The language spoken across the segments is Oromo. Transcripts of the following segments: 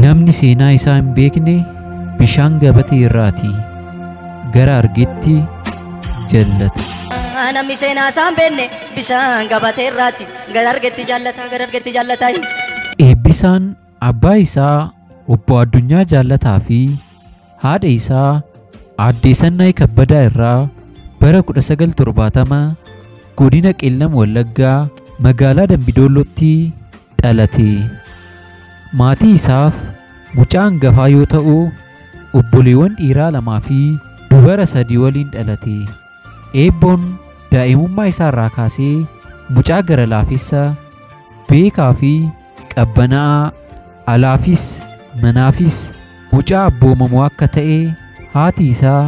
Namni seenaa isaa hin beekne bishaan gabatee irraati gara argetti jallata. Namni seenaa isaa hin beekne bishaan gabatee irraati gara argetti jallata. Eebbisaan abbaa isaa obbo Addunyaa Jaallataa fi haadha isaa Aaddee Sannaay Kabbadaa irraa bara 1970 godina Qeellam Wallaggaa magaalaa Dambidollootti dhalate. Maatii isaaf mucaa hangafaa yoo ta'u obboleewwan dhiiraa 2 fi dubara 3 waliin dhalate. Eebboon daa'imummaa isaa irraa kaasee mucaa gara laafessa beekaa fi qabbanaa'aa alaafis manaafis mucaa abboomamoo akka ta'e haati isaa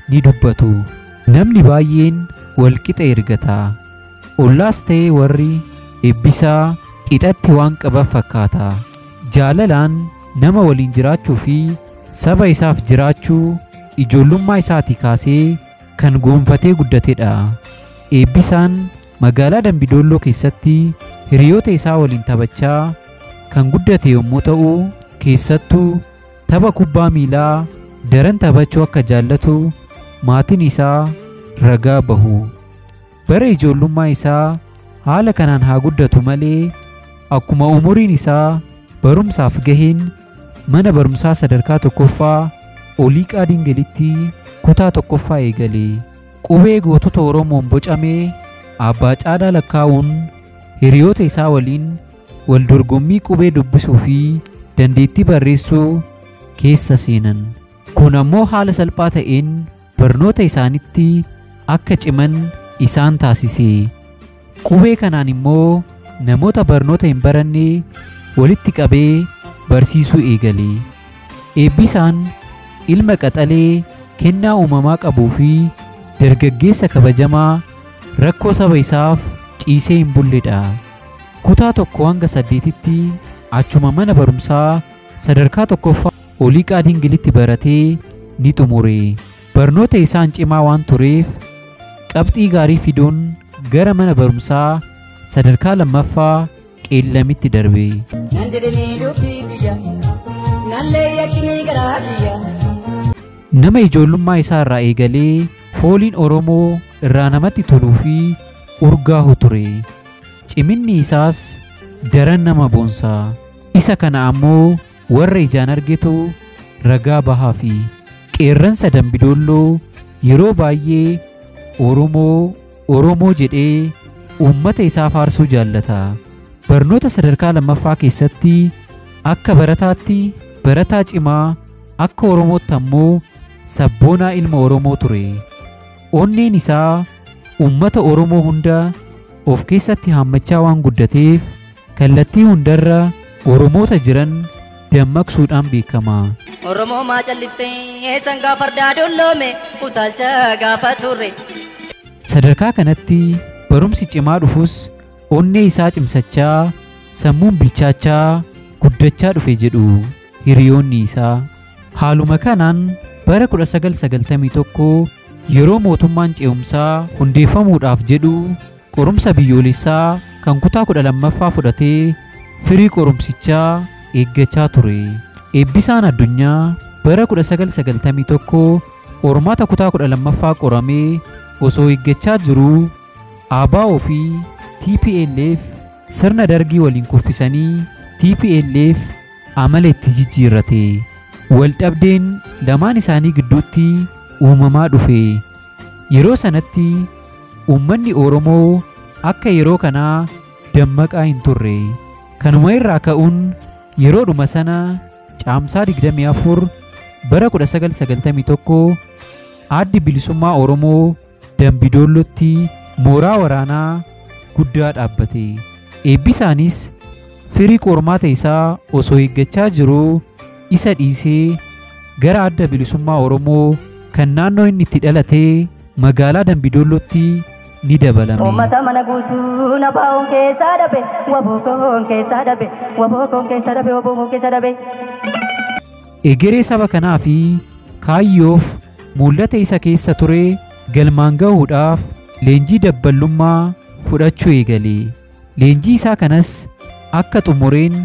ni dubbatu. Namni baay'een walqixa ergata. Ollaas ta'ee warri Eebbisaa qixatti waan qaban fakkaata. Jaalalaan nama waliin jiraachuu fi saba isaaf jiraachuu ijoollummaa isaatii kaasee kan goonfatee guddatedha. Eebbisaan magaalaa Dambidolloo keessatti hiriyoota isaa waliin taphachaa kan guddate yommuu ta'u, keessattuu tapha kubbaa miilaa daran taphachuu akka jaallatu maatiin isaa ragaa bahu. Bara ijoollummaa isaa haala kanaan haa guddatu malee akkuma umuriin isaa barumsaaf gaheen mana barumsaa sadarkaa tokkoffaa Oliiqaa Dingilitti kutaa tokkoffaa eegale. Qubee gootota Oromoon bocamee abbaa caalaa lakkaa'uun hiriyoota isaa waliin wal dorgommii qubee dubbisuu fi dandeettii barreessuu keessa seenan. Kun ammoo haala salphaa ta'een barnoota isaanitti akka ciman isaan taasise. Qubee kanaan immoo namoota barnoota hin baranne walitti qabee barsiisuu eegale. Eebbisaan ilma qaxalee kennaa uumamaa qabuu fi dargaggeessa kabajamaa rakkoo saba isaaf ciisee hin bulledha. Kutaa 1 hanga 8tti achuma mana barumsaa sadarkaa tokkoffaa Oliiqaa Dingilitti baratee ni xumure. Barnoota isaan cimaa waan tureef qabxii gaarii fiduun gara mana barumsaa sadarkaa 2ffaa Qeellamitti darbe. Nama ijoollummaa isaa irraa eegalee fooliin Oromoo irraa namatti toluu fi urgaa'u ture. Ciminni isaas daran nama boonsa. Isa kana ammoo warra ijaan argetu ragaa bahaa fi qeerransa Dambidolloo yeroo baay'ee Oromoo jedhee uummata isaa faarsuu jaallata. Barnoota sadarkaa 2ffaa keessatti akka barataatti barataa cimaa, akka Oromootti ammoo sabboonaa ilma Oromoo ture. Onneen isaa uummata Oromoo hunda of keessatti haammachaa waan guddateef kallattii hundarra Oromoota jiran dammaqsuudhaan beekama. Oromoo maa calliftee sangaa fardaa dolloome utaalcha gaafa turre. Sadarkaa kanatti barumsi cimaa dhufus onnee isaa cimsachaa sammuun bilchaachaa guddachaa dhufe jedhu hiriyoonni isaa. Haaluma kanaan bara 1991 yeroo mootummaan ce'umsaa hundeeffamuudhaaf jedhu qorumsa biyyoolessaa kan kutaa 12ffaa fudhatee firii qorumsichaa eeggachaa ture. Eebbisaan Addunyaa bara 1991 qormaata kutaa 12ffaa qoramee osoo eeggachaa jiruu ABO fi TPLF sirna dargii waliin kuffisanii TPLF amala itti jijjiirrate. Waldhabdeen lamaan isaanii gidduutti uumamaa dhufe. Yeroo sanatti uummanni Oromoo akka yeroo kanaa dammaqaa hin turre. Kanuma irraa ka'uun yeroodhuma sana caamsaa 24 bara 1991 addi bilisummaa Oromoo Dambidollootti mooraa waraanaa guddaa dhaabbate. Eebbisaanis firii qormaata isaa osoo eeggachaa jiruu isa dhiisee gara adda bilisummaa Oromoo kan naannoo inni itti dhalatee magaalaa Dambidollootti ni dabalame. Uummata mana guutuu na baa'uun keessaa dhabe wabookoon keessaa dhabe wabookoon keessaa dhabe wabookoon keessaa dhabe. Egeree saba kanaa fi kaayyoof mul'ata isa keessa ture galmaan gahuudhaaf leenjii dabballummaa fudhachuu eegale. Leenjii isaa kanas akka xumureen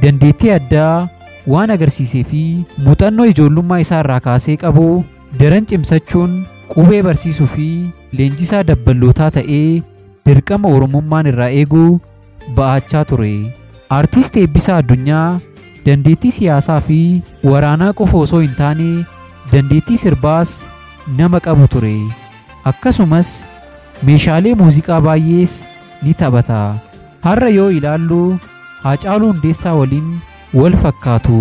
dandeettii addaa waan agarsiisee fi muuxannoo ijoollummaa isaa irraa kaasee qabu daran cimsachuun qubee barsiisuu fi leenjisaa dabballootaa ta'ee dirqama oromummaan irraa eeguu ba'achaa ture. Aartist Eebbisaa Addunyaa dandeettii siyaasaa fi waraanaa qofa osoo hin taane dandeettii sirbaas nama qabu ture. Akkasumas meeshaalee muuziqaa baay'ees ni taphata. Har'a yoo ilaallu Haacaaluu Hundeessaa waliin wal fakkaatu,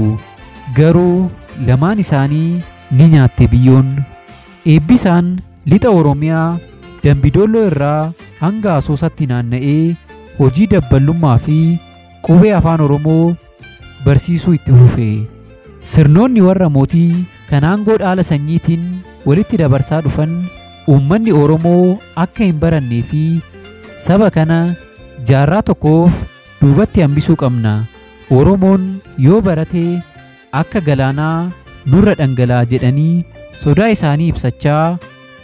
garuu lamaan isaanii ni nyaatte biyyoon. Eebbisaan lixa Oromiyaa Dambidolloo irraa hanga Asoosaatti naanna'ee hojii dabballummaa fi qubee afaan Oromoo barsiisuu itti fufe. Sirnoonni warra mootii kan aangoo dhaala sanyiitiin walitti dabarsaa dhufan uummanni Oromoo akka hin barannee fi saba kana jaarraa tokkoof duubatti hambisuu qabna. Oromoon yoo barate akka galaanaa nurra dhangala'a jedhanii sodaa isaanii ibsachaa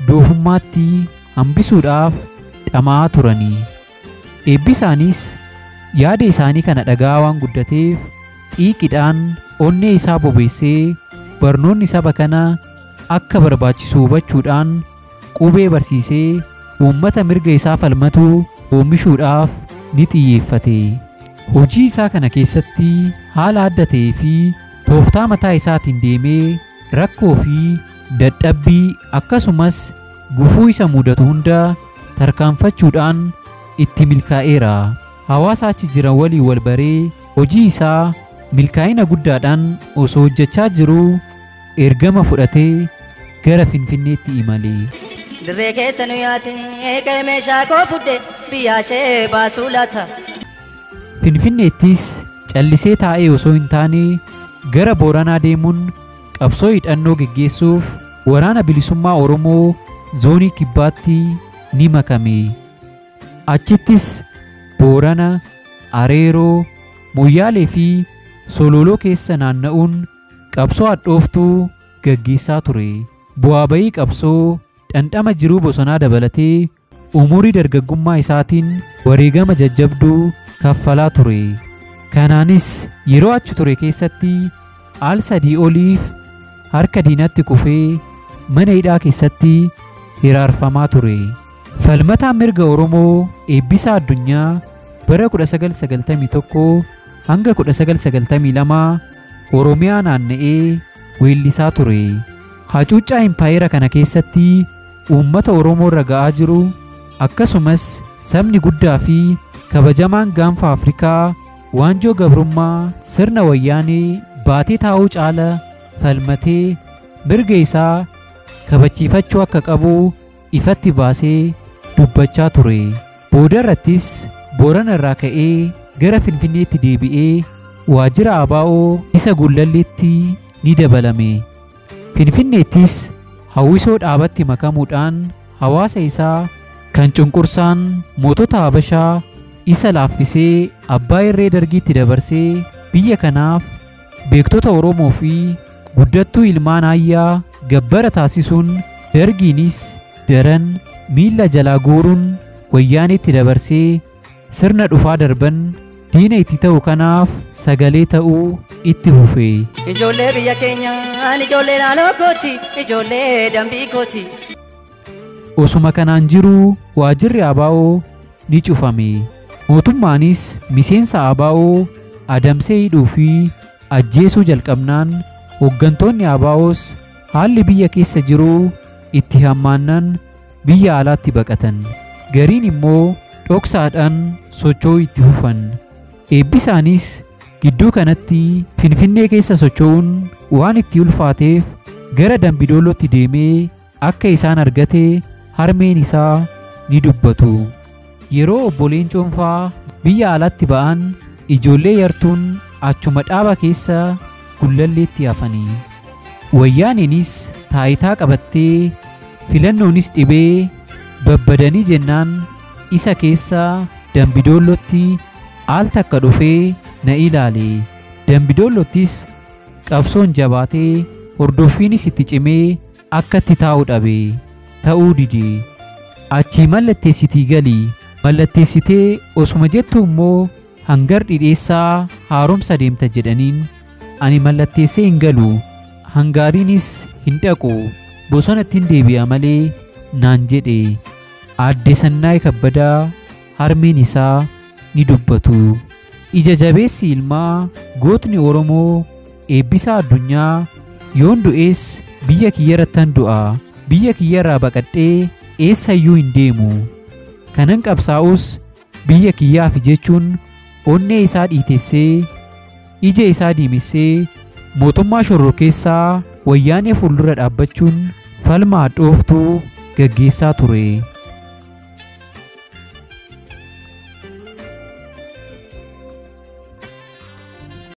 doofummaatti hambisuudhaaf dhama'aa turanii. Eebbisaanis yaada isaanii kana dhagaa waan guddateef xiiqiidhaan onnee isaa bobeessee barnoonni saba kana akka barbaachisu hubachuudhaan qubee barsiisee uummata mirga isaa falmatu oomishuudhaaf ni xiyyeeffate. Hojii isaa kana keessatti haala adda ta'ee fi tooftaa mataa isaatiin deemee rakkoo fi dadhabbii akkasumas gufuu isa mudatu hunda tarkaanfachuudhaan itti milkaa'eera. Hawaasa achi jiran waliin wal baree hojii isaa milkaa'ina guddaadhaan osoo hojjechaa jiruu ergama fudhatee gara Finfinneetti imale. Dirree keessa nu yaate eegee meeshaa koo fudhe biyyaa ishee baasuu laata. Finfinneettis callisee taa'ee osoo hin taane gara Booranaa deemuun qabsoo hidhannoo geggeessuuf waraana bilisummaa Oromoo zoonii kibbaatti ni makame. Achittis Boorana, Areeroo, Moyyaalee fi Sololoo keessa naanna'uun qabsoo hadhooftuu gaggeessaa ture. Bu'aa bayii qabsoo dhandhama jiruu bosonaa dabalatee umurii dargaggummaa isaatiin wareegama jajjabduu kaffalaa ture. Kanaanis yeroo achi ture keessatti al sadii oliif harka diinatti kufee mana hidhaa keessatti hiraarfamaa ture. Falmataan mirga Oromoo Eebbisaa Addunyaa bara 1991 hanga 1992 Oromiyaa naanna'ee weellisaa ture. Hacuuccaa impaayera kana keessatti uummata Oromoo irra ga'aa jiru akkasumas sabni guddaa fi kabajamaan gaanfa Afrikaa waanjoo gabrummaa sirna wayyaanee baatee taa'uu caala falmatee mirga isaa kabachiifachuu akka qabu ifatti baasee dubbachaa ture. Booda irrattis Boorana irraa ka'ee gara Finfinneetti deebi'ee waajjira ABO isa Gullalleetti ni dabalame. Finfinneettis hawwisoo dhaabatti makamuudhaan hawaasa isaa kan cunqursaan mootota Habashaa isa laaffisee abbaa irree dargiitti dabarsee biyya kanaaf beektota Oromoo fi guddattuu ilmaan ayyaa gabbara taasisuun dargiinis daran miilla jalaa guuruun wayyaaneetti dabarsee sirna dhufaa darban diina itti ta'u kanaaf sagalee ta'uu itti fufe. Ijoollee biyya keenyaa ijoollee naannoo kooti ijoollee dambii kooti. Osuma kanaan jiru waajjirri ABO ni cufame. Mootummaanis miseensa ABO adamsee hidhuu fi ajjeesuu jalqabnaan hooggantoonni ABOs haalli biyya keessa jiru itti hammaannan biyya alaatti baqatan. Gariin immoo dhoksaadhaan socho'uu itti fufan. Eebbisaanis gidduu kanatti Finfinnee keessa socho'uun waan itti ulfaateef gara Dambidollootti deemee akka isaan argate harmeen isaa ni dubbatu. Yeroo obboleen Coonfaa biyya alaatti ba'an ijoollee yartuun achuma dhaaba keessa Gullalleetti hafanii. Wayyaaneenis taayitaa qabattee filannoonis dhibee babbadanii jennaan isa keessaa Dambidollootti al takka dhufee na ilaale. Dambidollottis qabsoon jabaatee hordoffiinis itti cimee akka itti taa'u dhabe. Ta'uu dide. Achii mallatteessitii galii. Mallatteessitee osuma jettu immoo hangar dhidheessaa haaromsa deemta jedhaniin ani mallatteessee hin galu, hangaariinis hin dhaqu, bosonatti hin deebi'a malee naan jedhe. Aadde Sannaay Kabbadaa harmeen isaa ni dubbatu. Ija jabeessi ilmaa gootni Oromoo Eebbisaa Addunyaa yoon du'ees biyya kiyyarrattan du'a, biyya kiyyarraa baqadhee eessayyuu hin deemu, kanan qabsaa'us biyya kiyyaafi jechuun onnee isaa dhiitessee ija isaa diimessee mootummaa shororkeessaa wayyaanee fuuldura dhaabbachuun falma hadhooftuu gaggeessaa ture.